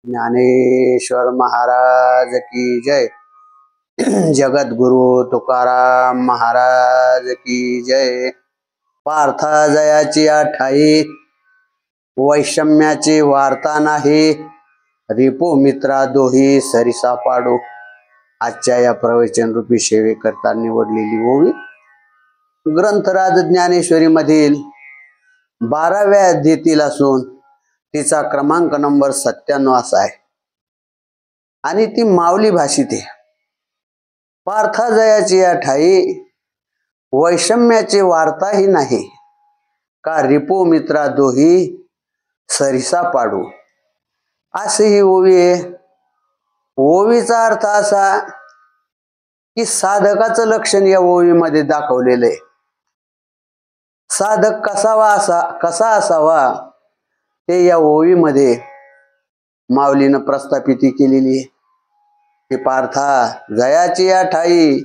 ज्ञानेश्वर महाराज की जय। जगद्गुरु तुकाराम महाराज की जय। पार्था जयाची ठाई, वैषम्याची वार्ता नाही, रिपू मित्रा दोही सरिसा पाडू। आजच्या या प्रवचन रूपी सेवेकरता निवडलेली ओवी ग्रंथराज ज्ञानेश्वरी मधील 12व्या अध्यायातील असून तिचा क्रमांक नंबर 97 असा आहे आणि ती माऊली भाषित आहे। पार्था जयाची ठाई, वैषम्याची वार्ताही नाही, का रिपू मित्रा दोही सरिसा पाडू। अशी ही ओवी आहे। ओवीचा अर्थ असा की साधकाचं लक्षण या ओवीमध्ये दाखवलेलं आहे। साधक कसा असावा ते या ओवीमध्ये माऊलीनं प्रस्थापित केलेली आहे। की पार्था जयाची ठाई,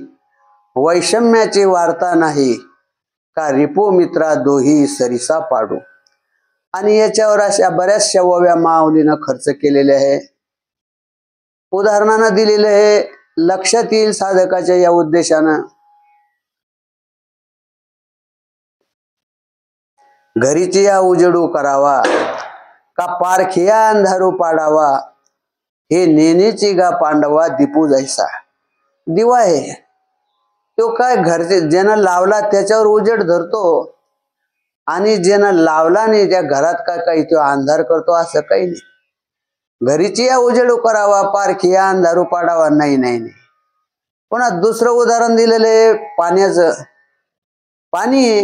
वैषम्याची वार्ता नाही, का रिपू मित्रा दोही सरिसा पाडू। आणि याच्यावर अशा बऱ्याचशा ओव्या माऊलीनं खर्च केलेल्या आहे। उदाहरणानं दिलेलं आहे, लक्षात येईल साधकाच्या या उद्देशानं। घरीची या उजेडू करावा, का पारखिया अंधारू पाडावा, हे नेनेची गा पांडवा दीपू जैसा। दिवा आहे तो काय घरचे ज्यानं लावला त्याच्यावर उजेड धरतो आणि ज्यानं लावला नाही त्या घरात काही तो अंधार करतो असं काही नाही। घरीची या उजेडू करावा, पारखिया अंधारू पाडावा, नाही नाही नाही। पुन्हा दुसरं उदाहरण दिलेलं आहे पाण्याचं। पाणी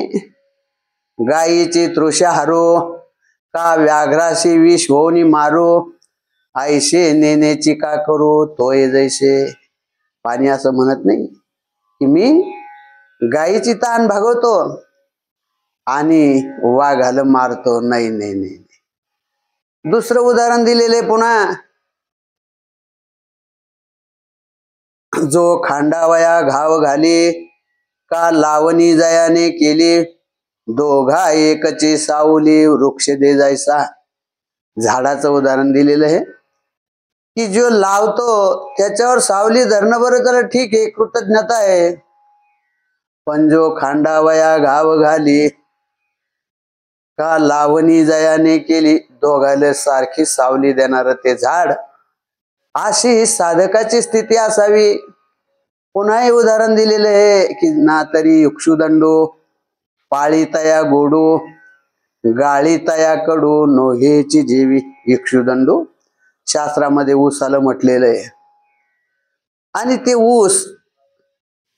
गायीची तृषा हरो, का व्याघ्राशी विष होऊनी मारो, ऐशे नेनेची का करू तोय जैसे। पाणी असं म्हणत नाही की मी गायीची ताण भागवतो आणि वाघाला मारतो, नाही नाही नाही। दुसरं उदाहरण दिलेले पुन्हा, जो खांडावया घाव घाली, का लावणी जयाने केली, दोघा एकची सावली वृक्ष दे जैसा। झाडाचं उदाहरण दिलेलं आहे की जो लावतो त्याच्यावर सावली धरणं बरं तर ठीक आहे, कृतज्ञता आहे। पण जो खांडावया घाव घाली, का लावणी जयाने केली, दोघाला सारखी सावली देणार ते झाड। अशी ही साधकाची स्थिती असावी। पुन्हा हे उदाहरण दिलेलं आहे की ना तरी इक्षुदंडू, पाळी तया गोडू, गाळी तया कडू, नोहेची जेवी। इक्षुदंडू शास्त्रामध्ये ऊसाला म्हटलेलं आहे आणि ते ऊस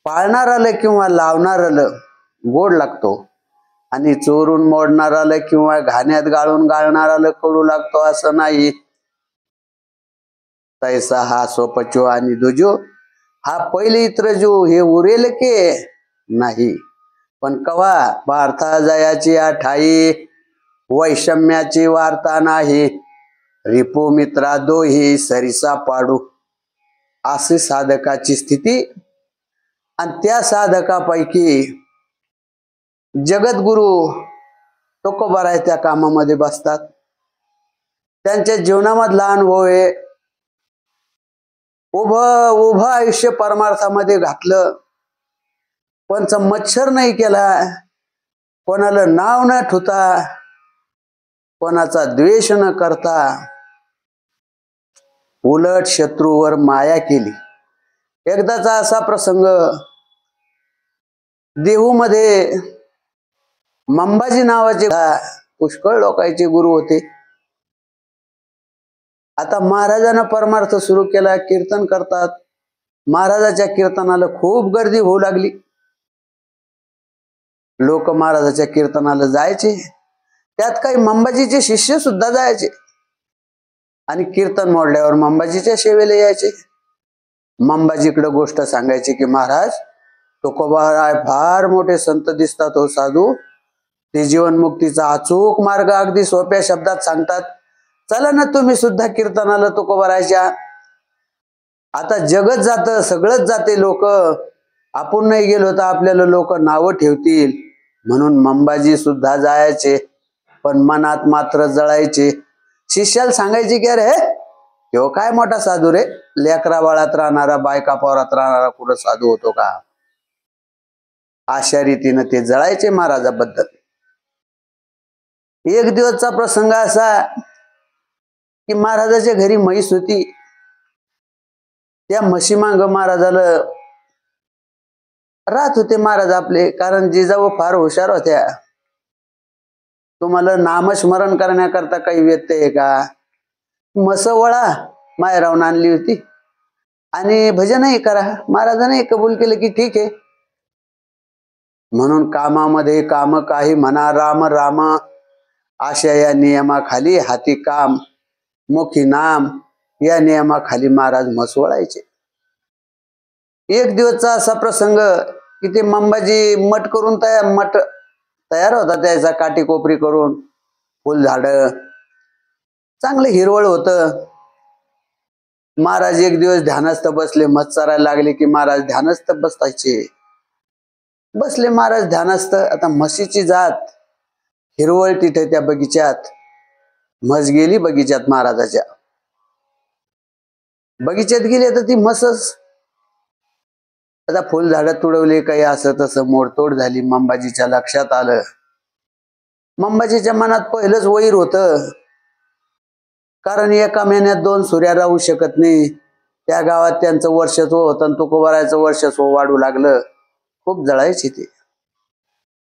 पाळणाराला किंवा लावणाराला गोड लागतो आणि चोरून मोडणाराला किंवा घाण्यात गाळून गाळणाराला कडू लागतो असं नाही। तैसा हा स्वपचो आणि दुजो, हा पहिले इतर जो हे उरेल के नाही। पण कवा पार्था जयाची ठाई, वैषम्याची वार्ता नाही, रिपू मित्रा दोही सरिसा पाडू। अशी साधकाची स्थिती। आणि त्या साधकापैकी जगद्गुरु तुकोबाराय त्या कामामध्ये बसतात। त्यांच्या जीवनामधला अनुभव आहे, उभं आयुष्य परमार्थामध्ये घातलं, कोणचा मच्छर नाही केला, कोणाला नाव न ठुता, कोणाचा द्वेष न करता, उलट शत्रूवर माया केली। एकदाचा असा प्रसंग, देहूमध्ये मंबाजी नावाचे पुष्कळ लोकांचे गुरु होते। आता महाराजांना परमार्थ सुरू केला, कीर्तन करतात। महाराजाच्या कीर्तनाला खूप गर्दी होऊ लागली। लोक महाराजाच्या कीर्तनाला जायचे, त्यात काही मंबाजीचे शिष्य सुद्धा जायचे आणि कीर्तन मोडल्यावर मंबाजीच्या सेवेला यायचे। मंबाजीकडे गोष्ट सांगायची की महाराज तुकोबाराय फार मोठे संत दिसतात हो साधू, ते जीवनमुक्तीचा अचूक मार्ग अगदी सोप्या शब्दात सांगतात, चला ना तुम्ही सुद्धा कीर्तनाला तुकोबारायच्या। आता जगत जातं, सगळंच जाते, लोक आपण नाही गेलो तर आपल्याला लोक नावं ठेवतील म्हणून मंबाजी सुद्धा जायचे, पण मनात मात्र जळायचे। शिष्याला सांगायचे की अरे तो काय मोठा साधू रे, लेकरा बाळात राहणारा, बायका पोरात राहणारा कुठं साधू होतो का? अशा रीतीनं ते जळायचे महाराजाबद्दल. एक दिवसचा प्रसंग असा की महाराजाच्या घरी म्हैस होती. त्या म्हशी मांग महाराजाला राहत होते महाराज आपले, कारण जिजाऊ फार हुशार होत्या. तुम्हाला नामस्मरण करण्याकरता काही व्यत्यय का? मसवळा मायरावून आणली होती आणि भजनही करा. महाराजांनी कबूल केलं की ठीक आहे. म्हणून कामामध्ये काम काही म्हणा, राम राम अशा या नियमाखाली, हाती काम मुखी नाम या नियमाखाली महाराज म्हस वळायचे. एक दिवसचा असा प्रसंग की ते मंबाजी मठ करून मठ तयार होता त्याचा, काठी कोपरी करून, फुल झाड चांगलं हिरवळ होतं. महाराज एक दिवस ध्यानस्थ बसले. मत चरायला लागले की महाराज ध्यानस्थ बसायचे. बसले महाराज ध्यानस्थ. आता म्हशीची जात हिरवळ तिथे त्या बगीच्यात. म्हस गेली बगीच्यात, महाराजाच्या बगीच्यात गेली. तर ती म्हसच आता फुल झाडं तुडवले, काही असं तसं मोडतोड झाली. मंबाजीच्या लक्षात आलं. मंबाजीच्या मनात पहिलंच वैर होतं, कारण एका महिन्यात 2 सुऱ्या राहू शकत नाही. त्या गावात त्यांचं वर्षस्व होतं आणि तुकोबारायचं वर्षस्व वाढू लागलं. खूप जळायचे ते.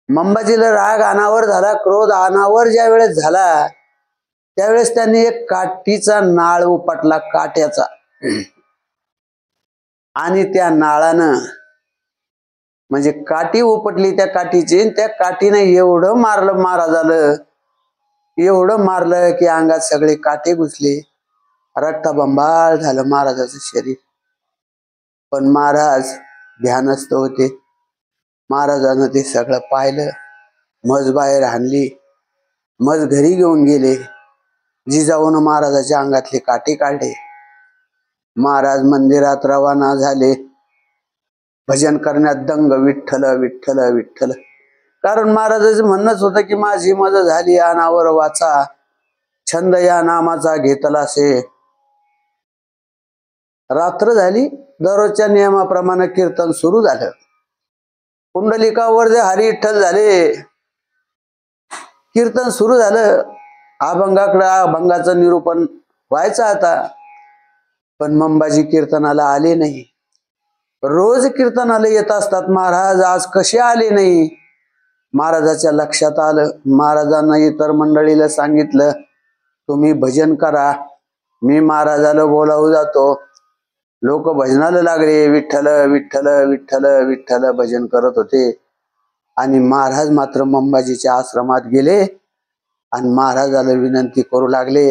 मंबाजीला राग अनावर झाला, क्रोध अनावर ज्या वेळेस झाला त्यावेळेस त्यांनी एक काठीचा नाळ उपटला, काठ्याचा. आणि त्या नाळानं, म्हणजे काठी उपटली त्या काठीची, त्या काठीने एवढं मारलं महाराजाला, एवढं मारलं की अंगात सगळे काटे घुसले. रक्तबंबाळ झालं महाराजाचं शरीर. पण महाराज ध्यानस्थ होते. महाराजानं ते सगळं पाहिलं. म्हस बाहेर आणली, म्हस घरी घेऊन गेले. जिजाऊनं महाराजाच्या अंगातले काटे काढले. महाराज मंदिरात रवाना झाले. भजन करण्यात दंग, विठ्ठल विठ्ठल विठ्ठल. कारण महाराजाचं म्हणणंच होतं की माझी मज झाली अनावर वाचा, छंद या नामाचा घेतला से. रात्र झाली. दररोजच्या नियमाप्रमाणे कीर्तन सुरू झालं. कुंडलिकावर जे हरी विठ्ठल झाले, कीर्तन सुरू झालं. अभंगाकडे अभंगाचं निरूपण व्हायचं आता. पण मंबाजी कीर्तनाला आले नाही. रोज कीर्तनाला येत असतात महाराज, आज कसे आले नाही? महाराजाच्या लक्षात आलं. महाराजांना इतर मंडळीला सांगितलं, तुम्ही भजन करा, मी महाराजाला बोलावू जातो. लोक भजनाला लागले. विठ्ठल विठ्ठल विठ्ठल विठ्ठल भजन करत होते. आणि महाराज मात्र मंबाजीच्या आश्रमात गेले आणि महाराजाला विनंती करू लागले,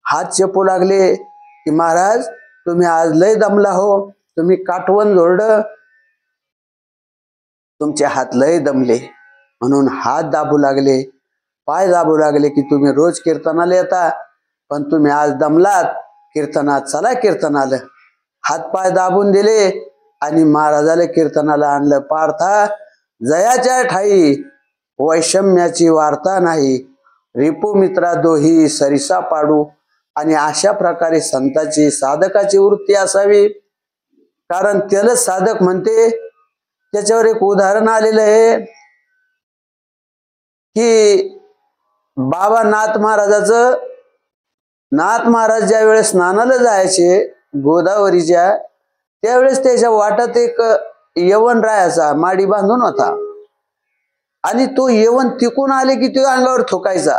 हात चेपू लागले की महाराज तुम्ही आज लय दमला हो, तुम्ही काठवण जोडलं, तुमचे हात लय दमले. म्हणून हात दाबू लागले, पाय दाबू लागले की तुम्ही रोज कीर्तनाला येता, पण तुम्ही आज दमलात, कीर्तनात चला कीर्तनाला. हात पाय दाबून दिले आणि महाराजाला कीर्तनाला आणलं. पार्था जयाच्या ठाई वैषम्याची वार्ता नाही, रिपू मित्रा दोही सरिसा पाडू. आणि अशा प्रकारे संताची, साधकाची वृत्ती असावी. कारण त्याला साधक म्हणते. त्याच्यावर एक उदाहरण आलेलं आहे की बाबा नाथ महाराजाचं, नाथ महाराज ज्या वेळेस स्नानाला जायचे गोदावरीच्या, त्यावेळेस त्याच्या वाटात एक यवन राहायचा, माडी बांधून होता. आणि तो यवन तिकून आले की तो अंगावर थुकायचा.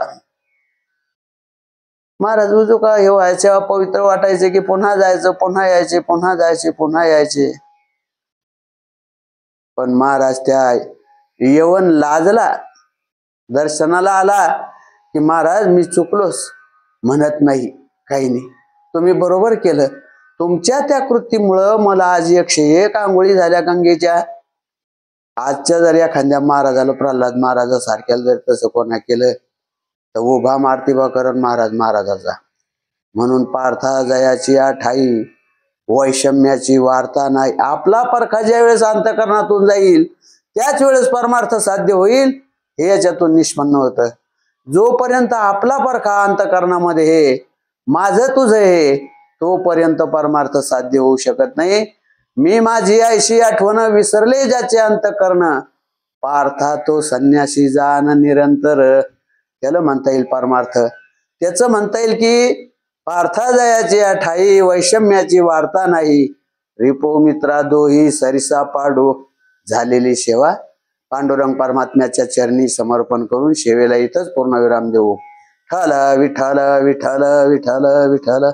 महाराज उजू का हे व्हायचं, पवित्र वाटायचे की पुन्हा जायचं, पुन्हा यायचे, पुन्हा जायचे, पुन्हा यायचे. पण महाराज त्या यवन लाजला, दर्शनाला आला की महाराज मी चुकलोस, म्हणत नाही, काही नाही, तुम्ही बरोबर केलं. तुमच्या त्या कृतीमुळं मला आज 101 आंघोळी झाल्या गंगेच्या. आजच्या जर एखाद्या महाराजाला, प्रल्हाद महाराजासारख्याला जर तसं कोणा केलं तर उभा मारतीबा करण महाराज महाराजाचा. म्हणून पार्था जयाची ठाई वैषम्याची वार्ता नाही. आपला परखा ज्या वेळेस अंतःकरणातून जाईल त्याच वेळेस परमार्थ साध्य होईल, हे याच्यातून निष्पन्न होतं. जोपर्यंत आपला परखा अंतःकरणामध्ये हे माझं तुझं हे तोपर्यंत परमार्थ साध्य होऊ शकत नाही. मी माझी ऐशी आठवण विसरले ज्याचे अंतकरण, पार्था तो संन्यासी जाण निरंतर. त्याला म्हणता येईल परमार्थ. त्याचं म्हणता येईल की पार्था जयाची ठाई वैषम्याची वार्ता नाही, रिपो मित्रा दोही सरिसा पाडो. झालेली सेवा पांडुरंग परमात्म्याच्या चरणी समर्पण करून सेवेला इथंच पूर्णविराम देऊ. विठ्ठल विठ्ठल विठ्ठल विठ्ठल विठ्ठल.